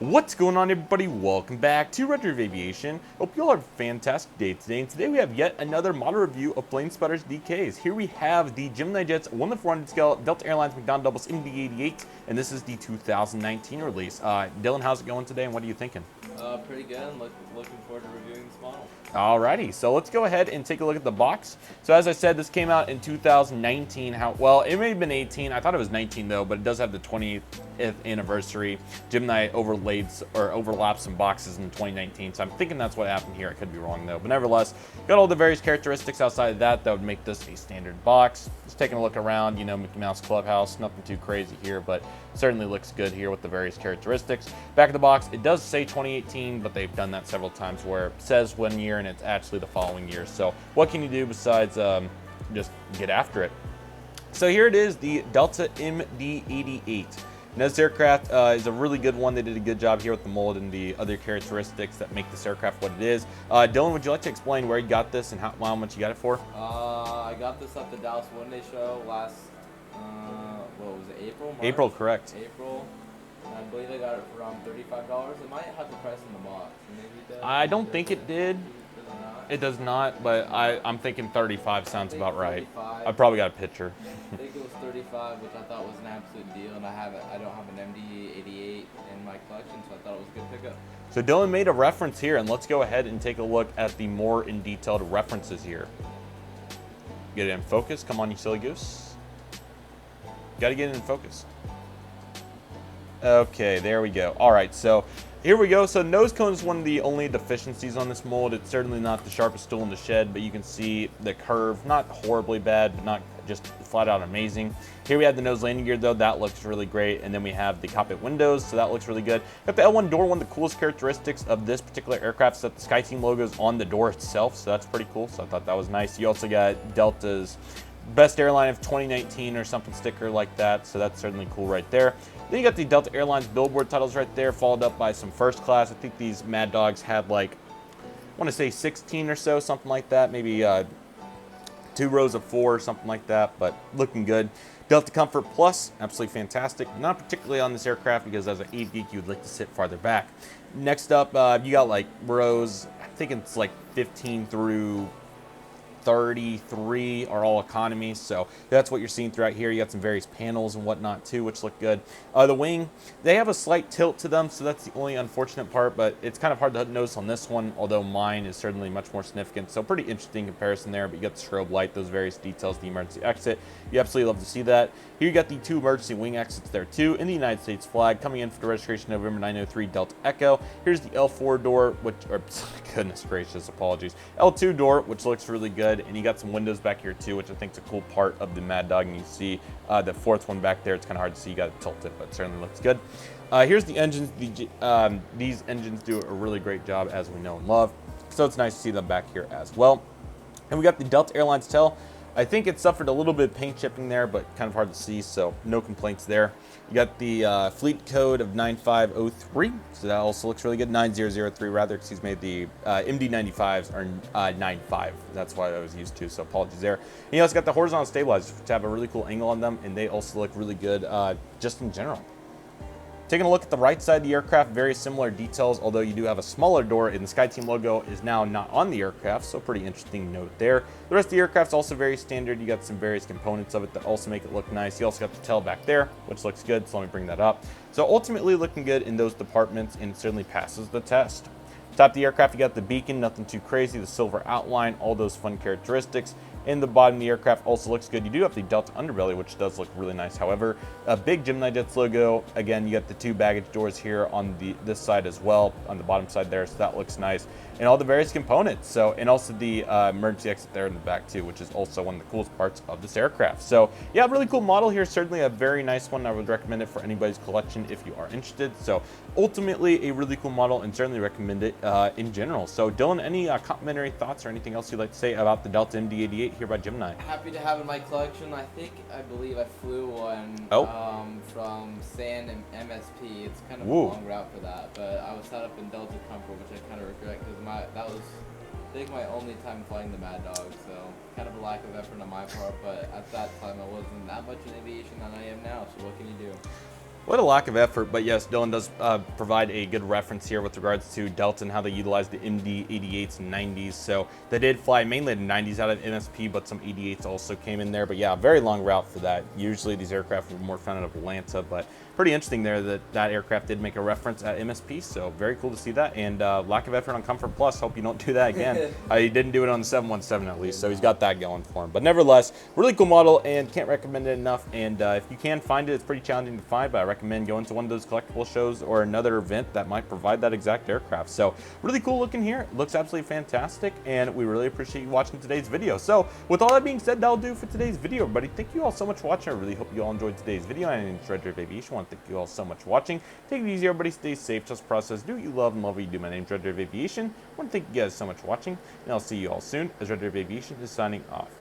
What's going on, everybody? Welcome back to Redriveraviation. Hope you all have a fantastic day today. And today we have yet another model review of Plane Sputter's DKs. Here we have the GeminiJets 1:400 scale Delta Airlines McDonnell Doubles MD-88, and this is the 2019 release. Dylan, how's it going today, and what are you thinking? Pretty good. Looking forward to reviewing this model. Alrighty, so let's go ahead and take a look at the box. So as I said, this came out in 2019. Well, it may have been 18. I thought it was 19 though, but it does have the 20th anniversary. Gemini overlapped some boxes in 2019, so I'm thinking that's what happened here. I could be wrong though, but nevertheless, got all the various characteristics outside of that would make this a standard box. Just taking a look around, you know, Mickey Mouse Clubhouse, nothing too crazy here, but certainly looks good here with the various characteristics. Back of the box, it does say 2018, but they've done that several times where it says 1 year and it's actually the following year. So what can you do besides just get after it? So here it is, the Delta MD-88. Now this aircraft is a really good one. They did a good job here with the mold and the other characteristics that make this aircraft what it is. Dylan, would you like to explain where you got this and how much you got it for? I got this at the Dallas One Day Show last, what was it, April? March? April, correct. April. And I believe I got it for around $35. It might have the price in the box. Maybe it does. I don't think it did. Does it not? It does not, but I'm thinking 35 sounds about right. 35. I probably got a picture. I think it was 35, which I thought was an absolute deal, and I don't have an MD-88 in my collection, so I thought it was a good pickup. So Dylan made a reference here, and let's go ahead and take a look at the more in detailed references here. Get it in focus. Come on, you silly goose. Got to get it in focus. Okay, there we go. All right, so here we go. So nose cone is one of the only deficiencies on this mold. It's certainly not the sharpest tool in the shed, but you can see the curve, not horribly bad, but not just flat out amazing. Here we have the nose landing gear though, that looks really great. And then we have the cockpit windows, so that looks really good. Got the L1 door. One of the coolest characteristics of this particular aircraft is that the SkyTeam logo is on the door itself, so that's pretty cool. So I thought that was nice. You also got Delta's Best Airline of 2019 or something sticker like that, so that's certainly cool right there. Then you got the Delta Airlines billboard titles right there, followed up by some first class. I think these Mad Dogs had like, I want to say 16 or so, something like that, maybe 2 rows of 4 or something like that, but looking good. Delta Comfort Plus, absolutely fantastic. Not particularly on this aircraft because as an Eve geek, you would like to sit farther back. Next up, you got like rows, I think it's like 15 through 33 are all economy, so that's what you're seeing throughout here. You got some various panels and whatnot too, which look good. The wing, they have a slight tilt to them, so that's the only unfortunate part, but it's kind of hard to notice on this one, although mine is certainly much more significant. So pretty interesting comparison there, but you got the strobe light, those various details, the emergency exit. You absolutely love to see that. Here you got the 2 emergency wing exits there too, in the United States flag, coming in for the registration November 903 Delta Echo. Here's the L4 door, which, or goodness gracious, apologies. L2 door, which looks really good. And you got some windows back here too, which I think is a cool part of the Mad Dog. And you see the 4th one back there. It's kind of hard to see. You got to tilt it, but it certainly looks good. Here's the engines. These engines do a really great job, as we know and love. So it's nice to see them back here as well. And we got the Delta Airlines tail. I think it suffered a little bit of paint chipping there, but kind of hard to see, so no complaints there. You got the fleet code of 9503, so that also looks really good. 9003 rather, excuse me. The MD-95s are 95. That's what I was used to, so apologies there. And you also got the horizontal stabilizers, which have a really cool angle on them, and they also look really good just in general. Taking a look at the right side of the aircraft, very similar details, although you do have a smaller door, and the SkyTeam logo is now not on the aircraft, so pretty interesting note there. The rest of the aircraft's also very standard. You got some various components of it that also make it look nice. You also got the tail back there, which looks good, so let me bring that up. So ultimately looking good in those departments, and it certainly passes the test. Top of the aircraft, you got the beacon, nothing too crazy, the silver outline, all those fun characteristics. In the bottom of the aircraft also looks good. You do have the Delta underbelly, which does look really nice. However, a big GeminiJets logo. Again, you got the 2 baggage doors here on this side as well, on the bottom side there, so that looks nice. And all the various components. So, and also the emergency exit there in the back too, which is also one of the coolest parts of this aircraft. So, yeah, really cool model here. Certainly a very nice one. I would recommend it for anybody's collection if you are interested. So, ultimately a really cool model, and certainly recommend it in general. So, Dylan, any complimentary thoughts or anything else you'd like to say about the Delta MD-88 here by Gemini? Happy to have in my collection. I believe I flew one from San and MSP. It's kind of a long route for that, but I was set up in Delta Comfort, which I kind of regret because that was, I think, my only time flying the Mad Dog, so kind of a lack of effort on my part, but at that time I wasn't that much in aviation than I am now, so what can you do? What a lack of effort, but yes, Dylan does provide a good reference here with regards to Delta and how they utilized the MD-88s and 90s. So they did fly mainly the 90s out of MSP, but some 88s also came in there. But yeah, very long route for that. Usually these aircraft were more found out of Atlanta, but pretty interesting there that that aircraft did make a reference at MSP. So very cool to see that. And lack of effort on Comfort Plus. Hope you don't do that again. He didn't do it on the 717 at least, so he's got that going for him. But nevertheless, really cool model and can't recommend it enough. And if you can find it, it's pretty challenging to find, but I recommend going to one of those collectible shows or another event that might provide that exact aircraft. So really cool looking here. It looks absolutely fantastic, and we really appreciate you watching today's video. So with all that being said, that'll do for today's video, everybody. Thank you all so much for watching. I really hope you all enjoyed today's video. And it's Redriveraviation. I want to thank you all so much for watching. Take it easy, everybody. Stay safe. Just process. Do what you love and love what you do. My name's Redriveraviation. I want to thank you guys so much for watching, and I'll see you all soon as Redriveraviation is signing off.